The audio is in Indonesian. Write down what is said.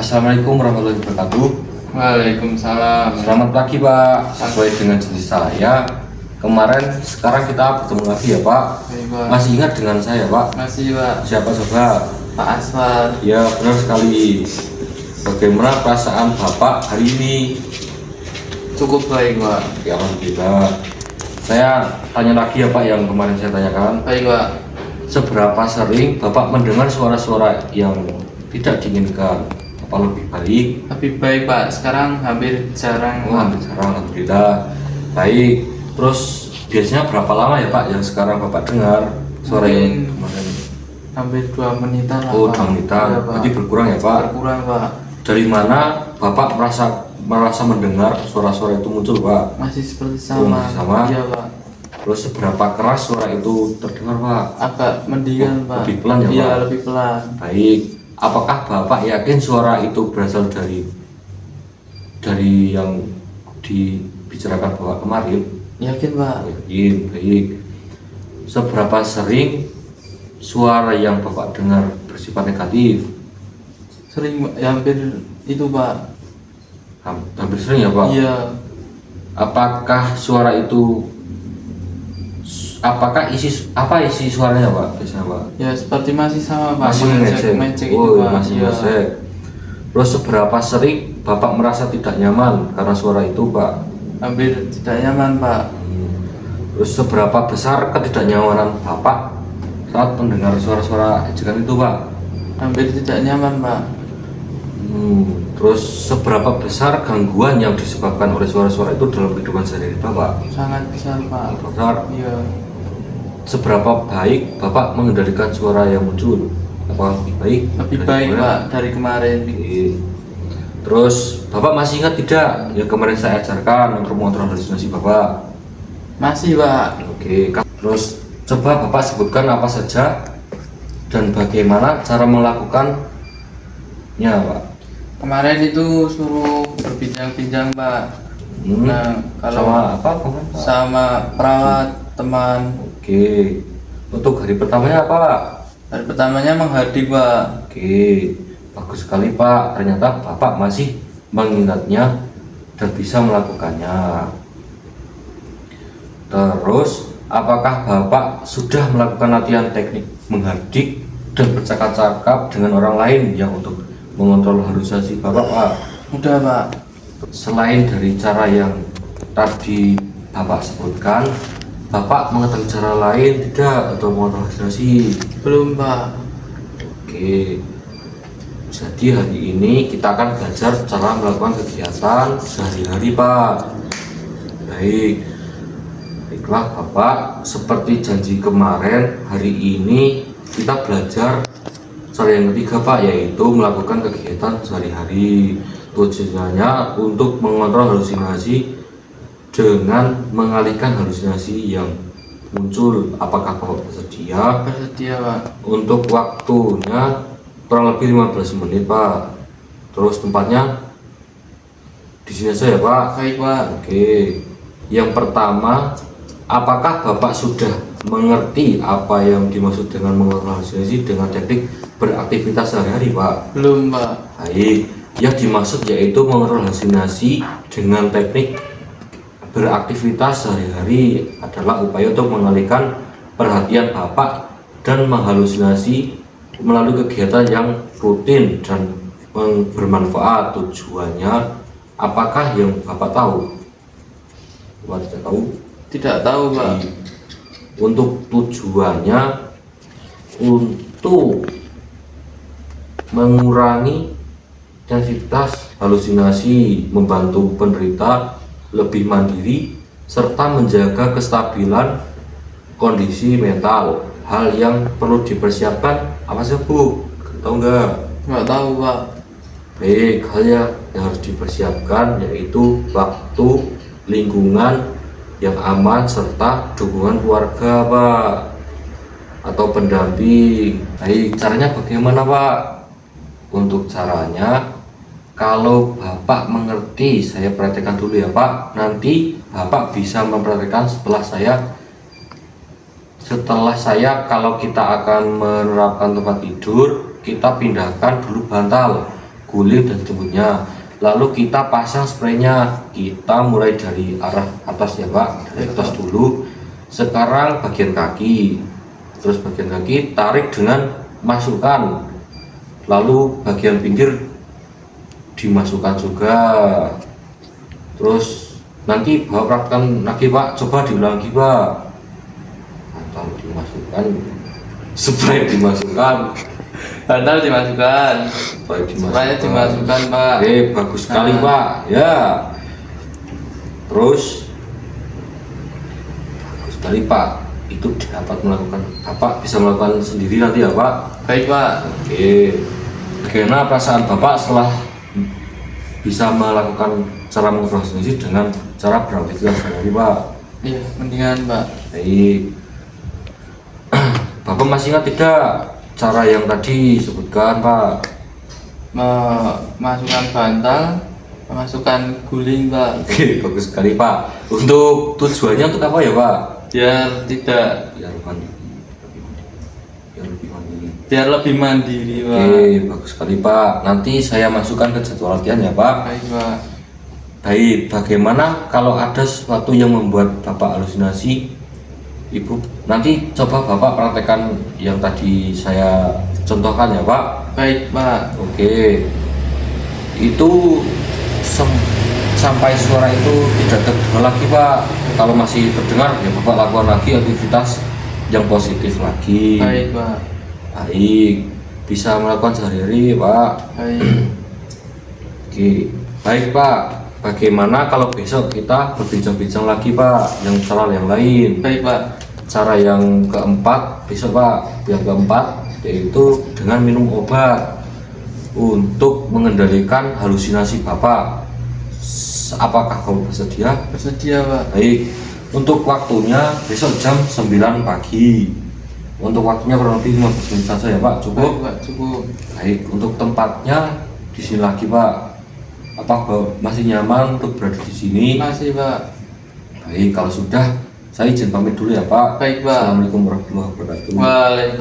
Assalamualaikum warahmatullahi wabarakatuh. Waalaikumsalam. Selamat pagi Pak. Sesuai dengan janji saya kemarin, sekarang kita bertemu lagi ya Pak. Baik, Pak. Masih ingat dengan saya Pak? Masih, Pak. Siapa coba? Pak Aswar. Ya benar sekali. Bagaimana perasaan Bapak hari ini? Cukup baik, Pak. Ya alhamdulillah. Saya tanya lagi ya Pak yang kemarin saya tanyakan. Baik, Pak. Seberapa sering Bapak mendengar suara-suara yang tidak diinginkan? Apa lebih baik? Lebih baik, Pak. Sekarang hampir jarang, Oh, Pak. sekarang alhamdulillah baik. Terus biasanya berapa lama ya Pak yang sekarang Bapak dengar suara yang Mungkin kemarin? hampir 2 menitan lah, Oh, Pak. 2 menitan. Iya, Pak. Berarti berkurang ya Pak? Berkurang, Pak. Dari mana Bapak merasa mendengar suara-suara itu muncul Pak? Masih seperti Oh, sama. masih sama? Iya, Pak. Terus seberapa keras suara itu terdengar Pak? Agak mendingan, Oh, Pak. lebih pelan ya, Iya, Pak? lebih pelan. Baik. Apakah Bapak yakin suara itu berasal dari yang dibicarakan Bapak kemarin? Yakin, Pak? Yakin, baik. Seberapa sering suara yang Bapak dengar bersifat negatif? Sering, hampir itu, Pak. Hampir sering ya Pak? Iya. Apakah suara itu, apakah isi suaranya Pak? Biasanya Pak? Ya, seperti masih sama, Pak. Masih Mengecek itu, Oh, Pak. masih Iya. mengecek. Terus seberapa sering Bapak merasa tidak nyaman karena suara itu Pak? Hampir tidak nyaman, Pak. Terus seberapa besar ketidaknyamanan Bapak saat mendengar suara-suara ejekan itu Pak? Hampir tidak nyaman, Pak. Terus seberapa besar gangguan yang disebabkan oleh suara-suara itu dalam kehidupan sehari-hari Bapak? Sangat besar, Pak. Besar. Iya. Seberapa baik Bapak mengendalikan suara yang muncul? Apa lebih baik? Lebih dari baik, kemarin? Pak, dari kemarin. Oke. Terus Bapak masih ingat tidak yang kemarin saya ajarkan untuk mengontrol halusinasi Bapak? Masih, Pak. Oke. Terus coba Bapak sebutkan apa saja dan bagaimana cara melakukannya Pak? Kemarin itu suruh berbincang-bincang, Pak. Nah, kalau sama apa kemarin Pak? sama perawat teman. Oke. Untuk hari pertamanya apa Pak? Hari pertamanya menghadik, Pak. Oke, bagus sekali Pak. Ternyata Bapak masih mengingatnya dan bisa melakukannya. Terus, apakah Bapak sudah melakukan latihan teknik menghadik dan bercakap-cakap dengan orang lain yang untuk mengontrol halusinasi Bapak Pak? Udah, Pak. Selain dari cara yang tadi Bapak sebutkan, Bapak mengetahui cara lain tidak untuk mengontrol halusinasi? Belum, Pak. Oke, jadi hari ini kita akan belajar cara melakukan kegiatan sehari-hari Pak. Baik, baiklah Bapak, seperti janji kemarin, hari ini kita belajar cara yang ketiga Pak, yaitu melakukan kegiatan sehari-hari. Tujuannya untuk mengontrol halusinasi dengan mengalihkan halusinasi yang muncul. Apakah Bapak bersedia? Bersedia, Pak. Untuk waktunya kurang lebih 15 menit Pak. Terus tempatnya di sini saja ya Pak. Baik, Pak. Oke. Yang pertama, apakah Bapak sudah mengerti apa yang dimaksud dengan mengontrol halusinasi dengan teknik beraktivitas sehari-hari Pak? Belum, Pak. Baik, yang dimaksud yaitu mengontrol halusinasi dengan teknik beraktivitas sehari-hari adalah upaya untuk mengalihkan perhatian Bapak dan menghalusinasi melalui kegiatan yang rutin dan bermanfaat. Tujuannya apakah yang Bapak tahu? Bapak tidak tahu? Tidak tahu, Pak. Untuk tujuannya untuk mengurangi intensitas halusinasi, membantu penderita lebih mandiri, serta menjaga kestabilan kondisi mental. Hal yang perlu dipersiapkan apa sih Bu? Tahu nggak? Nggak tahu, Pak. Baik, hal yang harus dipersiapkan yaitu waktu, lingkungan yang aman, serta dukungan keluarga Pak atau pendamping. Baik, caranya bagaimana Pak? Untuk caranya, kalau Bapak mengerti, saya perhatikan dulu ya Pak. Nanti Bapak bisa mempraktikkan setelah saya. Kalau kita akan menerapkan tempat tidur, kita pindahkan dulu bantal guling dan jemputnya. Lalu kita pasang spraynya. Kita mulai dari arah atas ya Pak, dari atas dulu. Sekarang bagian kaki, terus bagian kaki tarik dengan masukkan, lalu bagian pinggir dimasukkan juga. Terus nanti Bapak praktekkan lagi Pak, coba diulang lagi Pak. Atau dimasukkan, spray dimasukkan, Bantal dimasukkan. Supaya dimasukkan, Pak. Oke, bagus sekali Pak. Ya. Terus bagus sekali Pak. Itu dapat melakukan, Bapak bisa melakukan sendiri nanti ya Pak. Baik, Pak. Oke. Bagaimana perasaan Bapak setelah bisa melakukan cara mengkonsentrasi dengan cara beraktivitas sehari Pak? Iya, mendingan, Pak. Baik. Bapak masih ingat tidak cara yang tadi sebutkan Pak? Memasukkan bantal, memasukkan guling, Pak. Oke, bagus sekali Pak. Untuk tujuannya untuk apa ya Pak? Biar tidak, Biar mandiri. Biar lebih mandiri. biar lebih mandiri, Pak. Oke, bagus sekali Pak. Nanti saya masukkan ke jadwal latihan ya Pak. Baik, Pak. Baik, bagaimana kalau ada sesuatu yang membuat Bapak halusinasi? Ibu, nanti coba Bapak praktekkan yang tadi saya contohkan ya Pak. Baik, Pak. Oke, itu sampai suara itu tidak terdengar lagi Pak. Kalau masih terdengar ya Bapak lakukan lagi aktivitas yang positif lagi. Baik, Pak. Baik, bisa melakukan sehari-hari Pak. Baik. Oke, baik Pak. Bagaimana kalau besok kita berbincang-bincang lagi Pak, yang cara yang lain? Baik, Pak. Cara yang keempat besok Pak, yang keempat yaitu dengan minum obat untuk mengendalikan halusinasi Bapak. Apakah kamu bersedia? Bersedia, Pak. Baik, untuk waktunya besok jam 9 pagi. Untuk waktunya kurang lebih 15 menit saja ya Pak, Baik, cukup? Pak. Cukup. Baik, untuk tempatnya di sini lagi Pak. Apa masih nyaman untuk berada di sini? Masih, Pak. Baik, kalau sudah saya izin pamit dulu ya Pak. Baik, Pak. Assalamualaikum warahmatullahi wabarakatuh. Waalaikumsalam.